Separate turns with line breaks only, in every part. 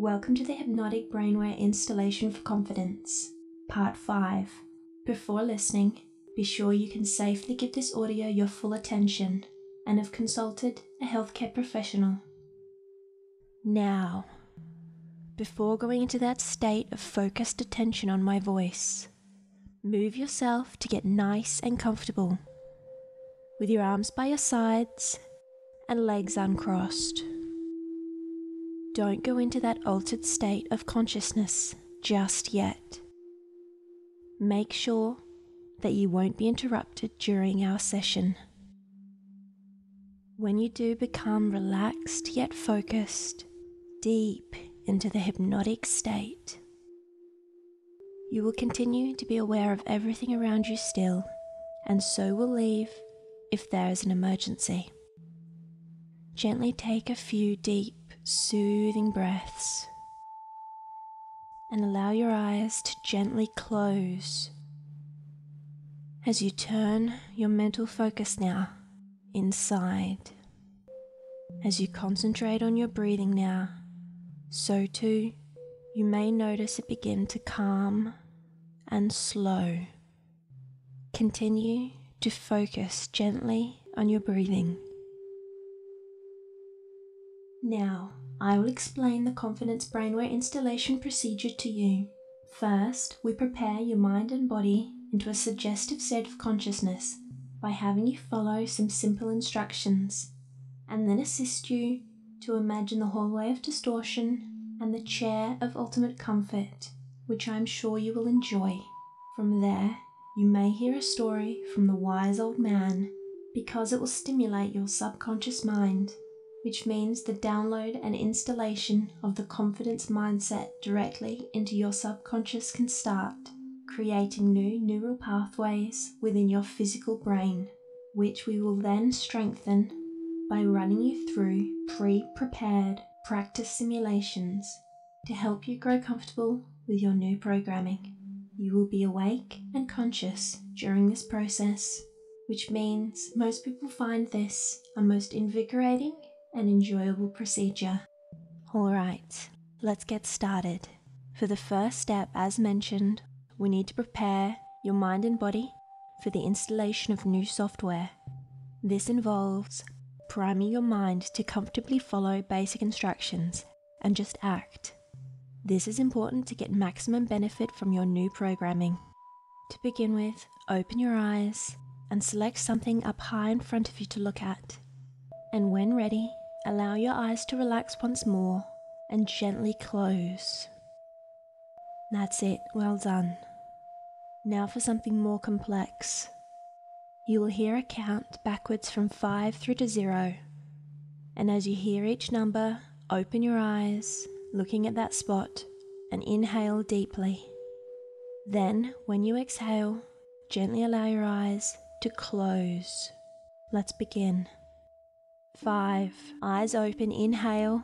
Welcome to the Hypnotic Brainware Installation for Confidence, Part 5. Before listening, be sure you can safely give this audio your full attention and have consulted a healthcare professional. Now, before going into that state of focused attention on my voice, move yourself to get nice and comfortable, with your arms by your sides and legs uncrossed. Don't go into that altered state of consciousness just yet. Make sure that you won't be interrupted during our session. When you do become relaxed yet focused, deep into the hypnotic state, you will continue to be aware of everything around you still, and so will leave if there is an emergency. Gently take a few deep, soothing breaths and allow your eyes to gently close as you turn your mental focus now inside. As you concentrate on your breathing now, so too you may notice it begin to calm and slow. Continue to focus gently on your breathing. Now, I will explain the Confidence Brainware installation procedure to you. First, we prepare your mind and body into a suggestive state of consciousness by having you follow some simple instructions, and then assist you to imagine the hallway of distortion and the chair of ultimate comfort, which I am sure you will enjoy. From there, you may hear a story from the wise old man, because it will stimulate your subconscious mind, which means the download and installation of the confidence mindset directly into your subconscious can start, creating new neural pathways within your physical brain, which we will then strengthen by running you through pre-prepared practice simulations to help you grow comfortable with your new programming. You will be awake and conscious during this process, which means most people find this a most invigorating and enjoyable procedure. Alright, let's get started. For the first step, as mentioned, we need to prepare your mind and body for the installation of new software. This involves priming your mind to comfortably follow basic instructions and just act. This is important to get maximum benefit from your new programming. To begin with, open your eyes and select something up high in front of you to look at. And when ready, allow your eyes to relax once more and gently close. That's it, well done. Now for something more complex. You will hear a count backwards from 5 through to 0. And as you hear each number, open your eyes, looking at that spot, and inhale deeply. Then, when you exhale, gently allow your eyes to close. Let's begin. 5. Eyes open, inhale.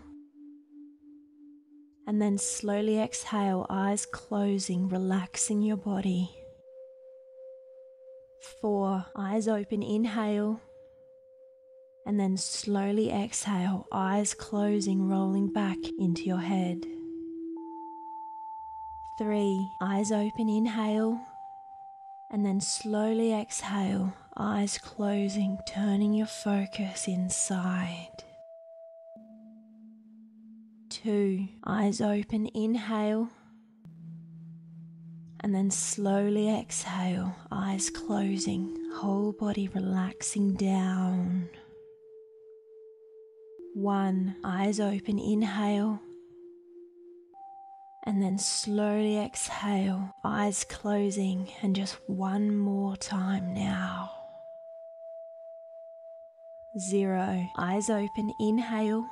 And then slowly exhale, eyes closing, relaxing your body. 4. Eyes open, inhale. And then slowly exhale, eyes closing, rolling back into your head. 3. Eyes open, inhale. And then slowly exhale, eyes closing, turning your focus inside. 2. Eyes open, inhale. And then slowly exhale, eyes closing, whole body relaxing down. 1. Eyes open, inhale. And then slowly exhale, eyes closing, and just one more time now. 0. Eyes open, inhale.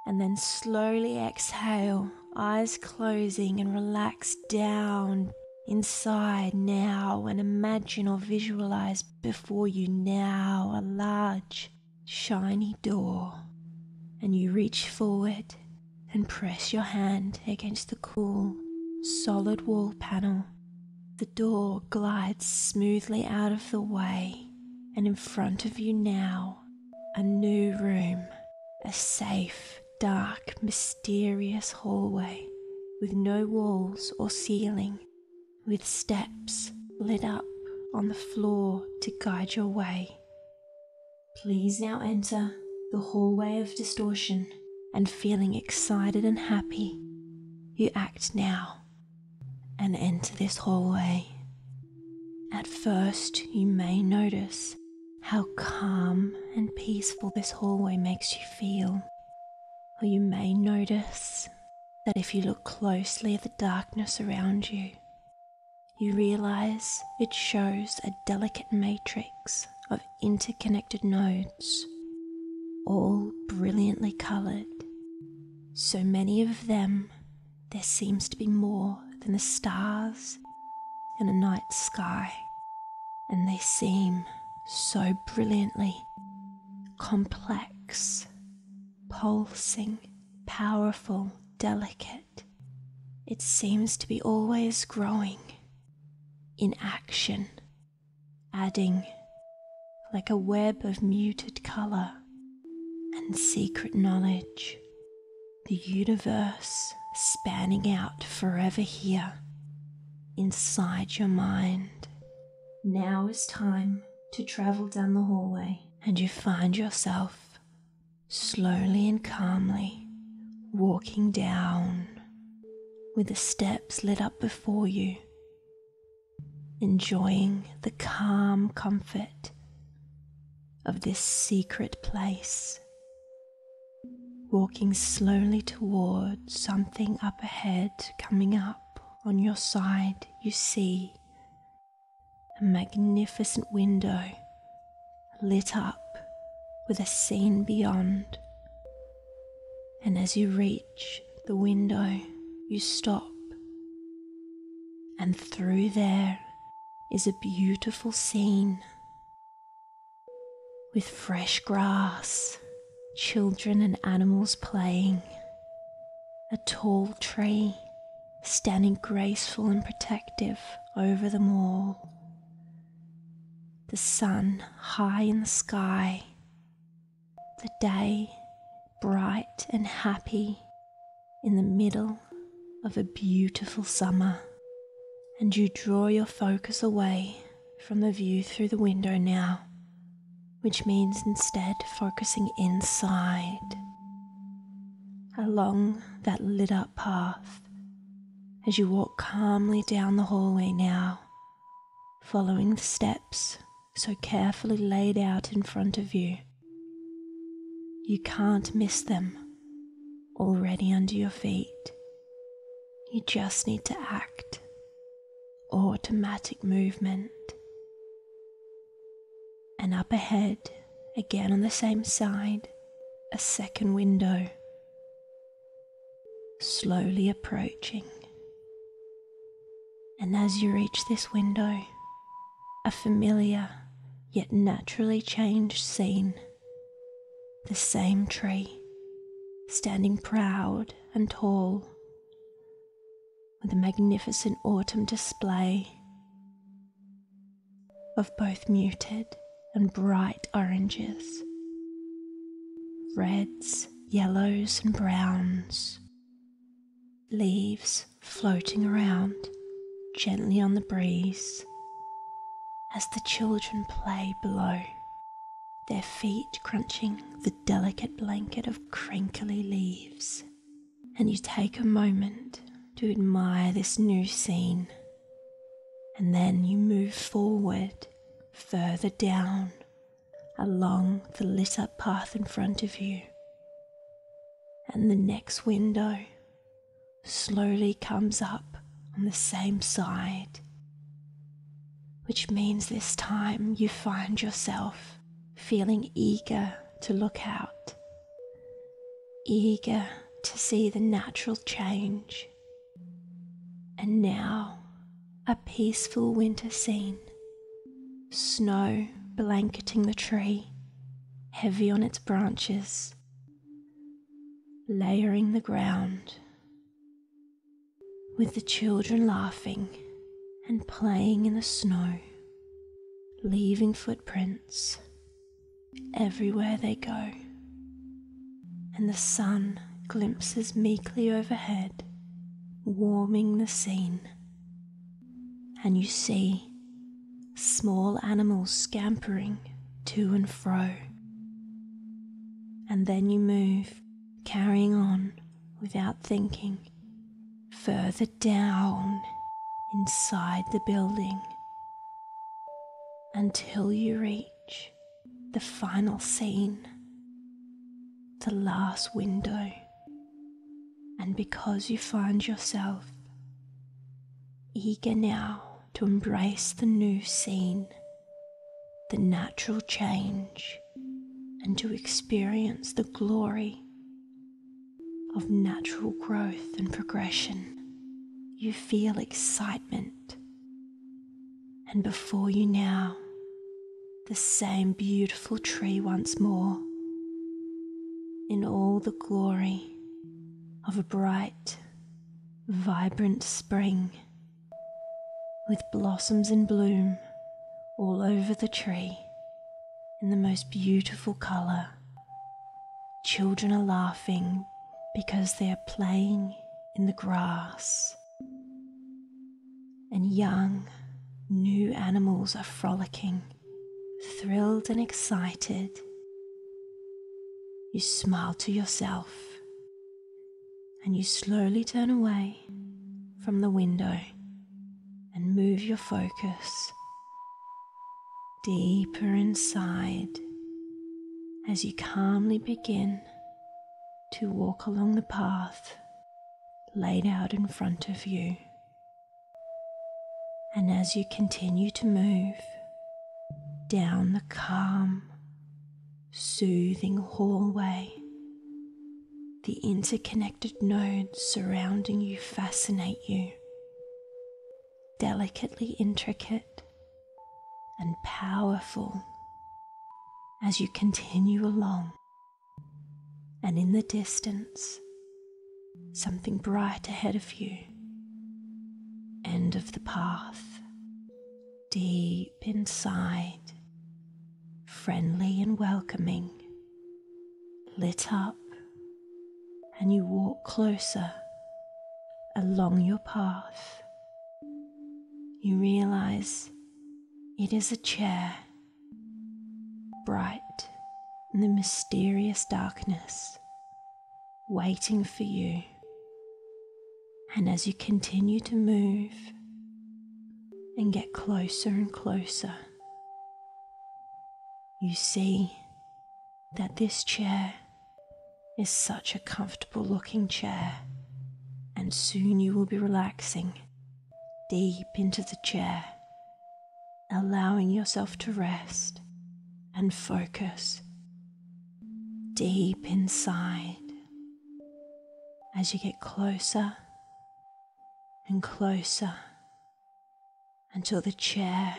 And then slowly exhale, eyes closing, and relax down inside now, and imagine or visualize before you now a large, shiny door, and you reach forward and press your hand against the cool, solid wall panel. The door glides smoothly out of the way, and in front of you now, a new room, a safe, dark, mysterious hallway with no walls or ceiling, with steps lit up on the floor to guide your way. Please now enter the hallway of distortion, and feeling excited and happy, you act now and enter this hallway. At first, you may notice how calm and peaceful this hallway makes you feel, or you may notice that if you look closely at the darkness around you, you realize it shows a delicate matrix of interconnected nodes, all brilliantly colored. So many of them, there seems to be more than the stars in a night sky, and they seem so brilliantly complex, pulsing, powerful, delicate. It seems to be always growing in action, adding like a web of muted color and secret knowledge, the universe spanning out forever here inside your mind. Now is time to travel down the hallway, and you find yourself slowly and calmly walking down with the steps lit up before you, enjoying the calm comfort of this secret place, walking slowly towards something up ahead. Coming up on your side, you see a magnificent window lit up with a scene beyond, and as you reach the window, you stop, and through there is a beautiful scene with fresh grass, children and animals playing, a tall tree standing graceful and protective over them all, the sun high in the sky, the day bright and happy in the middle of a beautiful summer. And you draw your focus away from the view through the window now, which means instead focusing inside, along that lit up path, as you walk calmly down the hallway now, following the steps so carefully laid out in front of you. You can't miss them, already under your feet. You just need to act. Automatic movement. And up ahead, again on the same side, a second window, slowly approaching. And as you reach this window, a familiar yet naturally changed scene. The same tree, standing proud and tall, with a magnificent autumn display of both muted and bright oranges, reds, yellows and browns, leaves floating around gently on the breeze as the children play below, their feet crunching the delicate blanket of crinkly leaves. And you take a moment to admire this new scene, and then you move forward further down along the lit up path in front of you, and the next window slowly comes up on the same side, which means this time you find yourself feeling eager to look out, eager to see the natural change. And now a peaceful winter scene, snow blanketing the tree, heavy on its branches, layering the ground, with the children laughing and playing in the snow, leaving footprints everywhere they go, and the sun glimpses meekly overhead, warming the scene, and you see small animals scampering to and fro. And then you move, carrying on without thinking, further down inside the building until you reach the final scene, the last window. And because you find yourself eager now to embrace the new scene, the natural change, and to experience the glory of natural growth and progression, you feel excitement. And before you now, the same beautiful tree once more, in all the glory of a bright, vibrant spring, with blossoms in bloom all over the tree in the most beautiful colour. Children are laughing because they are playing in the grass, and young, new animals are frolicking, thrilled and excited. You smile to yourself and you slowly turn away from the window and move your focus deeper inside as you calmly begin to walk along the path laid out in front of you. And as you continue to move down the calm, soothing hallway, the interconnected nodes surrounding you fascinate you, delicately intricate and powerful as you continue along. And in the distance, something bright ahead of you, end of the path, deep inside, friendly and welcoming, lit up, and you walk closer along your path. You realize it is a chair, bright in the mysterious darkness, waiting for you. And as you continue to move and get closer and closer, you see that this chair is such a comfortable looking chair, and soon you will be relaxing deep into the chair, allowing yourself to rest and focus deep inside as you get closer and closer until the chair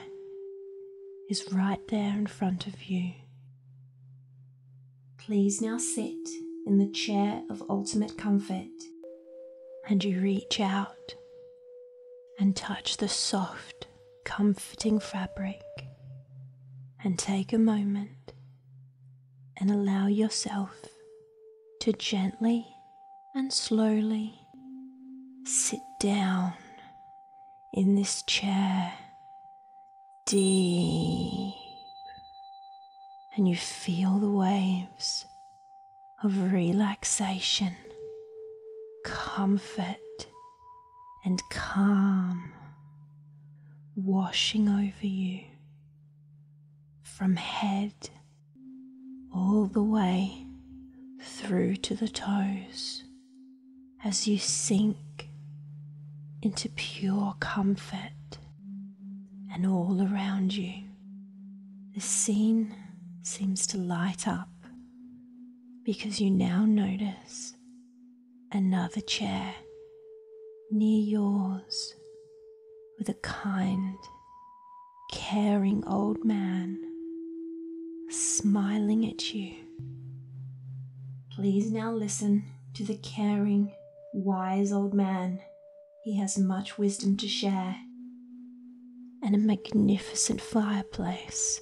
is right there in front of you. Please now sit in the chair of ultimate comfort, and you reach out and touch the soft, comforting fabric, and take a moment and allow yourself to gently and slowly sit down in this chair deep, and you feel the waves of relaxation, comfort and calm washing over you from head all the way through to the toes as you sink into pure comfort. And all around you, the scene seems to light up because you now notice another chair near yours with a kind, caring old man smiling at you. Please now listen to the caring, wise old man. He has much wisdom to share, and a magnificent fireplace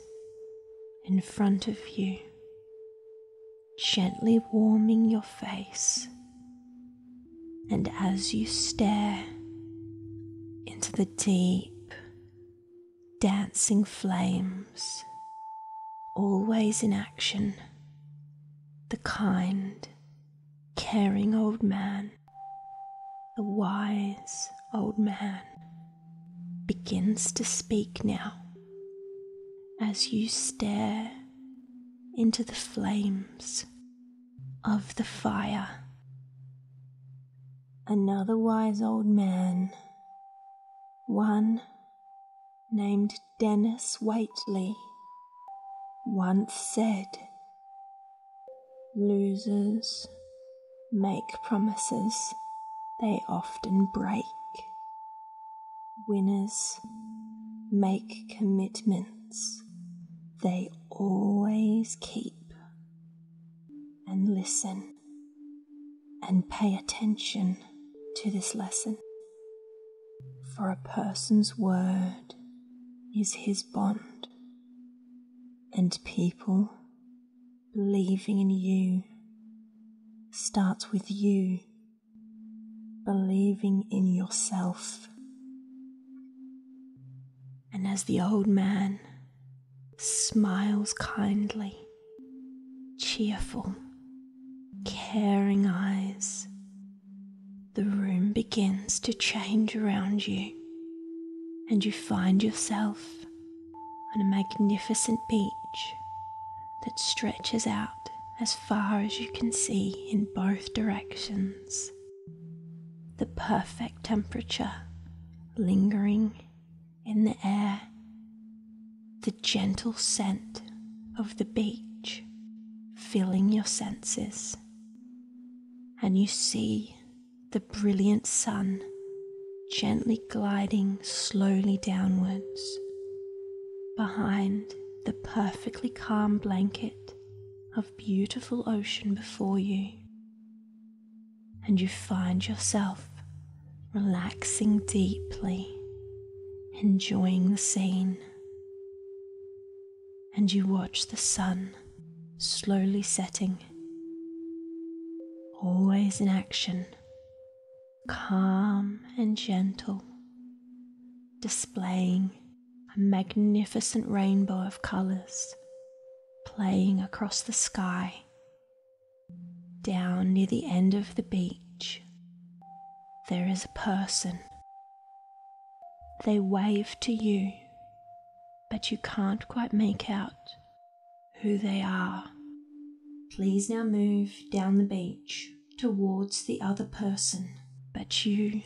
in front of you, gently warming your face And as you stare into the deep, dancing flames, always in action, the kind, caring old man, the wise old man, begins to speak now as you stare into the flames of the fire. Another wise old man, one named Dennis Waitley, once said, "Losers make promises they often break. Winners make commitments they always keep." And listen and pay attention to this lesson. For a person's word is his bond, and people believing in you starts with you believing in yourself. And as the old man smiles kindly, cheerful, caring eyes, the room begins to change around you, and you find yourself on a magnificent beach that stretches out as far as you can see in both directions. The perfect temperature lingering in the air, the gentle scent of the beach filling your senses, and you see the brilliant sun gently gliding slowly downwards behind the perfectly calm blanket of beautiful ocean before you, and you find yourself relaxing deeply, enjoying the scene, and you watch the sun slowly setting, always in action, calm and gentle, displaying a magnificent rainbow of colours playing across the sky. Down near the end of the beach, there is a person. They wave to you, but you can't quite make out who they are. Please now move down the beach towards the other person, but you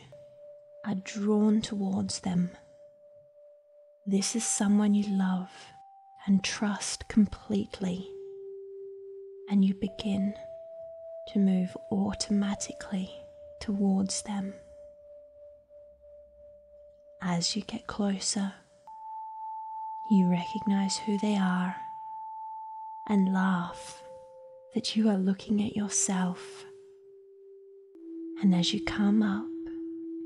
are drawn towards them. This is someone you love and trust completely, and you begin to move automatically towards them. As you get closer, you recognize who they are and laugh that you are looking at yourself. And as you come up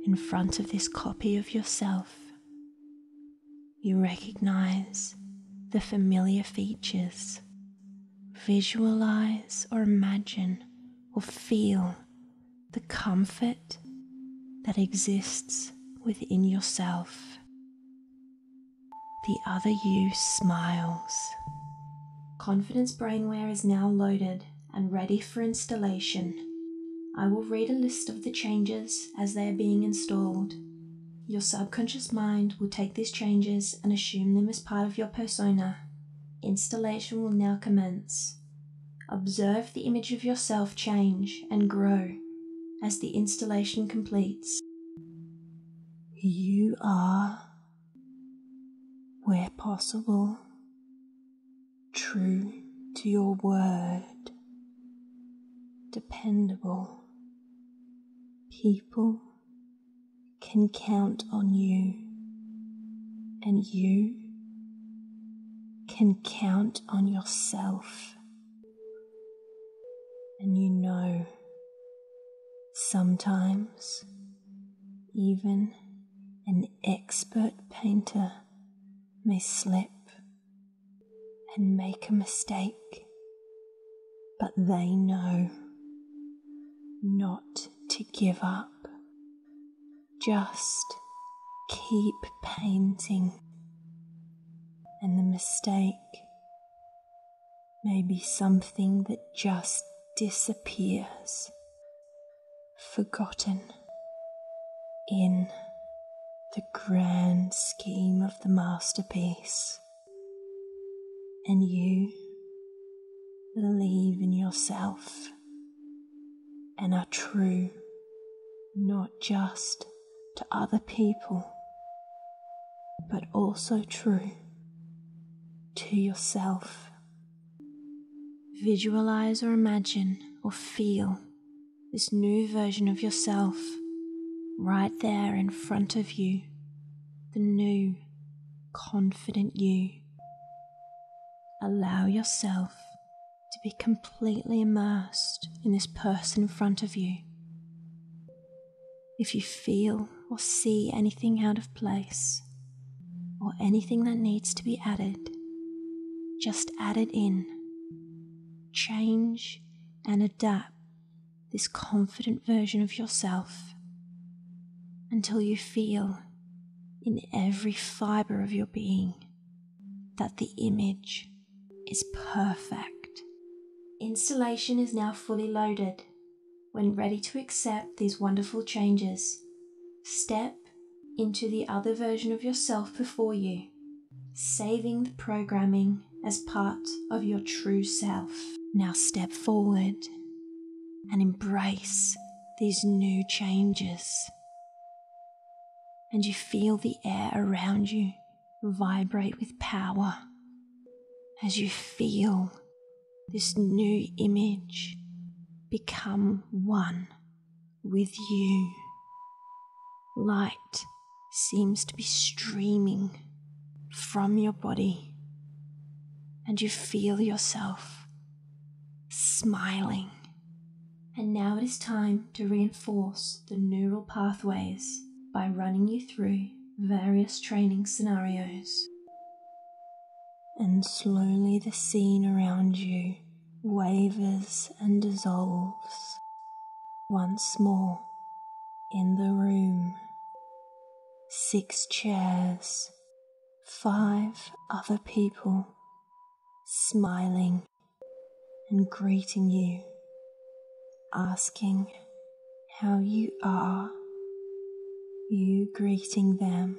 in front of this copy of yourself, you recognize the familiar features. Visualize or imagine or feel the comfort that exists within yourself. The other you smiles. Confidence Brainware is now loaded and ready for installation. I will read a list of the changes as they are being installed. Your subconscious mind will take these changes and assume them as part of your persona. Installation will now commence. Observe the image of yourself change and grow as the installation completes. You are, where possible, true to your word, dependable. People can count on you, and you can count on yourself. And you know, sometimes even an expert painter may slip and make a mistake, but they know not to give up. Just keep painting, and the mistake may be something that just disappears, forgotten in the grand scheme of the masterpiece, and you believe in yourself and are true not just to other people, but also true to yourself. Visualize or imagine or feel this new version of yourself right there in front of you, the new, confident you. Allow yourself to be completely immersed in this person in front of you. If you feel or see anything out of place, or anything that needs to be added, just add it in. Change and adapt this confident version of yourself until you feel in every fibre of your being that the image is perfect. Installation is now fully loaded. When ready to accept these wonderful changes, step into the other version of yourself before you, saving the programming as part of your true self. Now step forward and embrace these new changes. And you feel the air around you vibrate with power as you feel this new image become one with you. Light seems to be streaming from your body, and you feel yourself smiling. And now it is time to reinforce the neural pathways by running you through various training scenarios. And slowly the scene around you wavers and dissolves. Once more in the room, 6 chairs, 5 other people smiling and greeting you, asking how you are, you greeting them,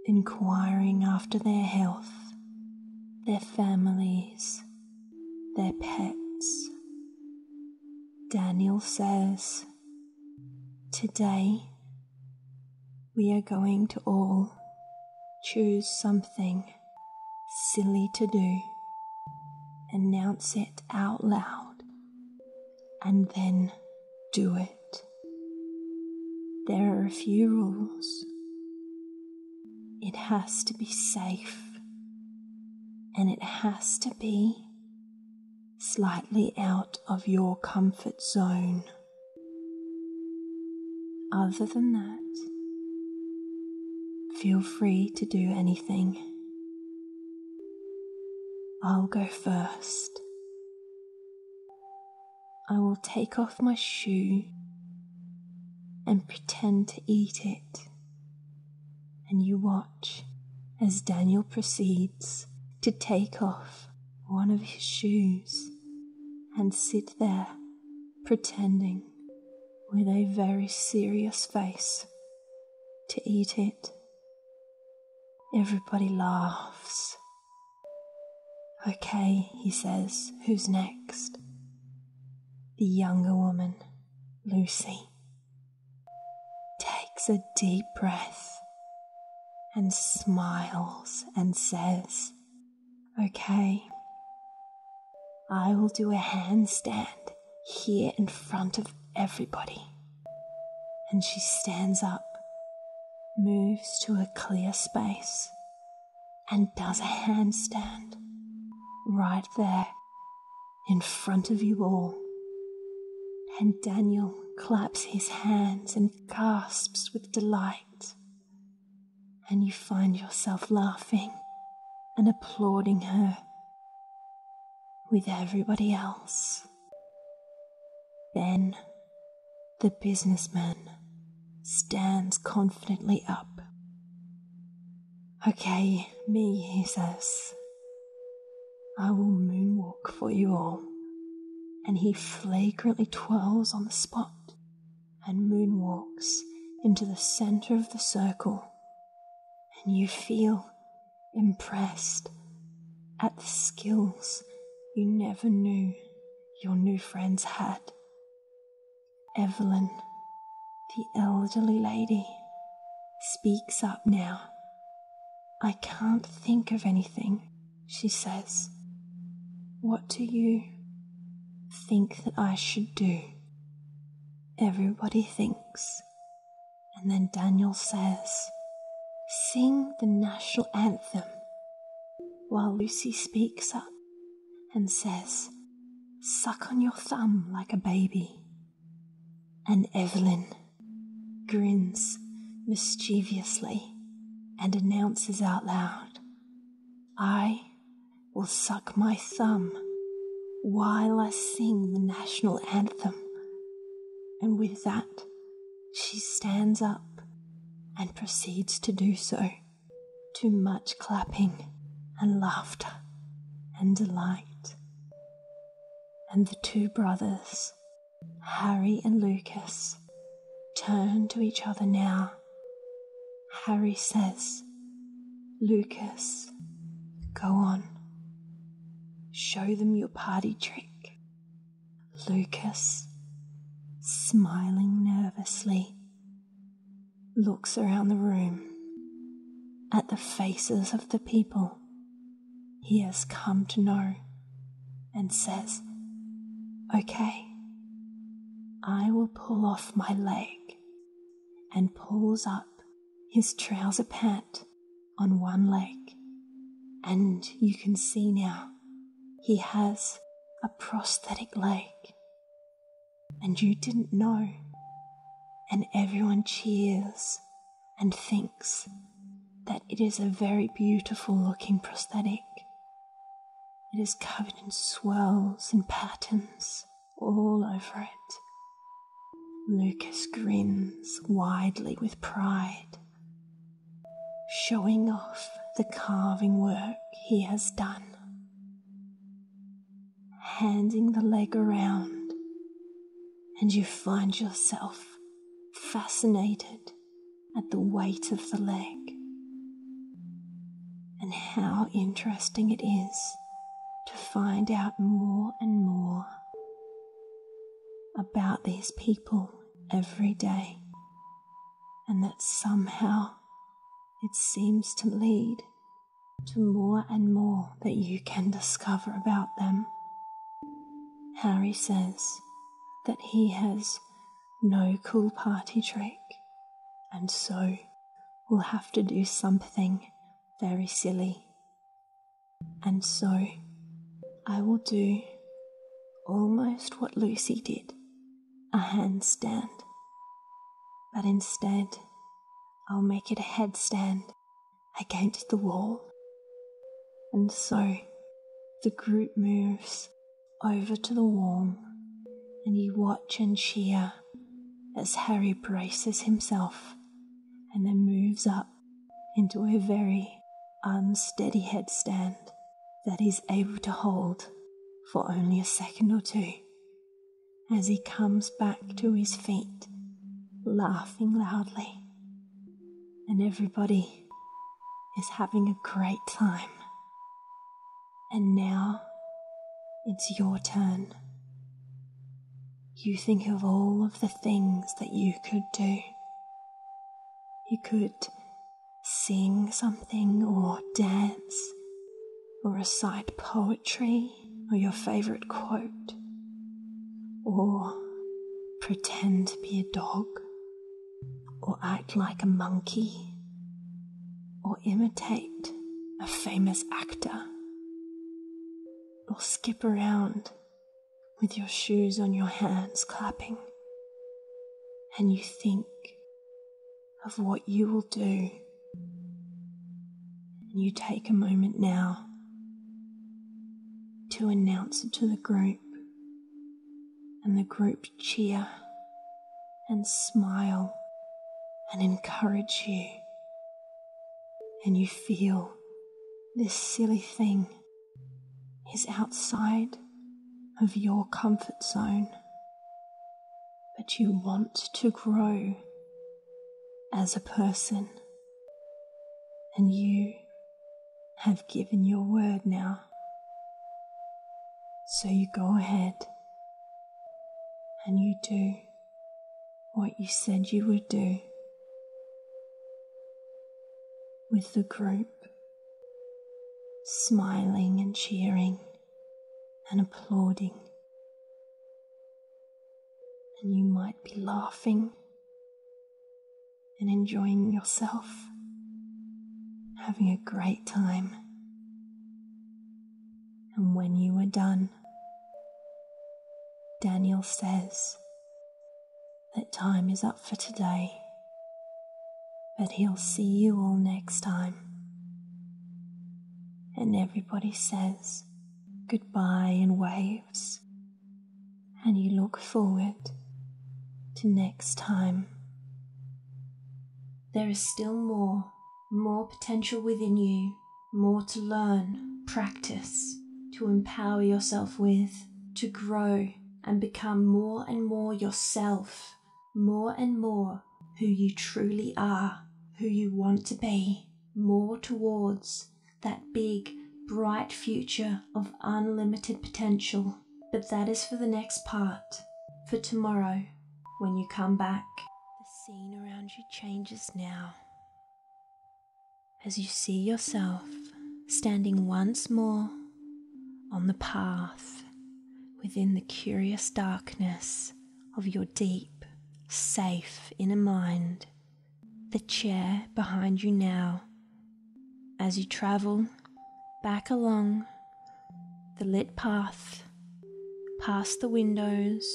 inquiring after their health, their families, their pets. Daniel says, "Today we are going to all choose something silly to do, announce it out loud, and then do it. There are a few rules. It has to be safe, and it has to be slightly out of your comfort zone. Other than that, feel free to do anything. I'll go first. I will take off my shoe and pretend to eat it, and you watch as Daniel proceeds to take off one of his shoes and sit there pretending with a very serious face to eat it. Everybody laughs. "Okay," he says, "who's next?" The younger woman, Lucy, takes a deep breath and smiles and says, "Okay, I will do a handstand here in front of everybody." And she stands up, moves to a clear space, and does a handstand right there in front of you all. And Daniel claps his hands and gasps with delight, and you find yourself laughing and applauding her with everybody else. Then The businessman stands confidently up. Okay, me, he says. I will moonwalk for you all. And he flagrantly twirls on the spot and moonwalks into the center of the circle. And you feel impressed at the skills you never knew your new friends had. Evelyn, the elderly lady, speaks up now. I can't think of anything, she says. What do you think that I should do? Everybody thinks, and then Daniel says, sing the national anthem, while Lucy speaks up and says, suck on your thumb like a baby. And Evelyn grins mischievously and announces out loud, I will suck my thumb while I sing the national anthem. And with that, she stands up and proceeds to do so, to much clapping and laughter and delight. And the two brothers, Harry and Lucas, turn to each other now. Harry says, Lucas, go on. Show them your party trick. Lucas, smiling nervously, looks around the room at the faces of the people he has come to know and says, okay, I will pull off my leg, and pulls up his trouser pant on one leg, and you can see now he has a prosthetic leg, and you didn't know, and everyone cheers and thinks that it is a very beautiful looking prosthetic. It is covered in swirls and patterns all over it. Lucas grins widely with pride, showing off the carving work he has done. Handing the leg around, and you find yourself fascinated at the weight of the leg, and how interesting it is to find out more and more about these people every day, and that somehow it seems to lead to more and more that you can discover about them. Harry says that he has no cool party trick, and so will have to do something very silly. And so I will do almost what Lucy did, a handstand, but instead I'll make it a headstand against the wall. And so the group moves over to the wall, and you watch and cheer as Harry braces himself and then moves up into a very unsteady headstand that he's able to hold for only a second or two as he comes back to his feet, laughing loudly, and everybody is having a great time. And now it's your turn. You think of all of the things that you could do. You could sing something, or dance, or recite poetry, or your favorite quote, or pretend to be a dog, or act like a monkey, or imitate a famous actor, or skip around with your shoes on your hands clapping, and you think of what you will do. And you take a moment now to announce it to the group, and the group cheer and smile and encourage you, and you feel this silly thing is outside of your comfort zone, but you want to grow as a person, and you have given your word now. So you go ahead and you do what you said you would do with the group, smiling and cheering and applauding. And you might be laughing and enjoying yourself, having a great time. And when you are done, Daniel says that time is up for today, but he'll see you all next time. And everybody says goodbye and waves, and you look forward to next time. There is still more potential within you, more to learn, practice, to empower yourself with, to grow and become more and more yourself, more and more who you truly are, who you want to be, more towards that big, bright future of unlimited potential. But that is for the next part, for tomorrow, when you come back. The scene around you changes now, as you see yourself standing once more on the path within the curious darkness of your deep, safe inner mind. The chair behind you now, as you travel back along the lit path, past the windows,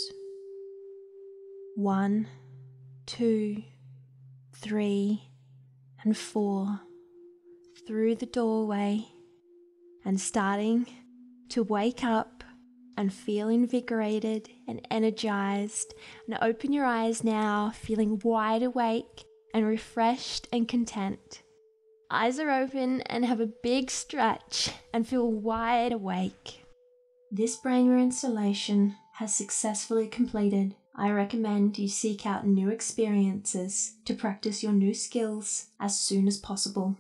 1, 2, 3, and 4, through the doorway, and starting to wake up and feel invigorated and energized. And open your eyes now, feeling wide awake and refreshed and content. Eyes are open and have a big stretch and feel wide awake. This Brainware installation has successfully completed. I recommend you seek out new experiences to practice your new skills as soon as possible.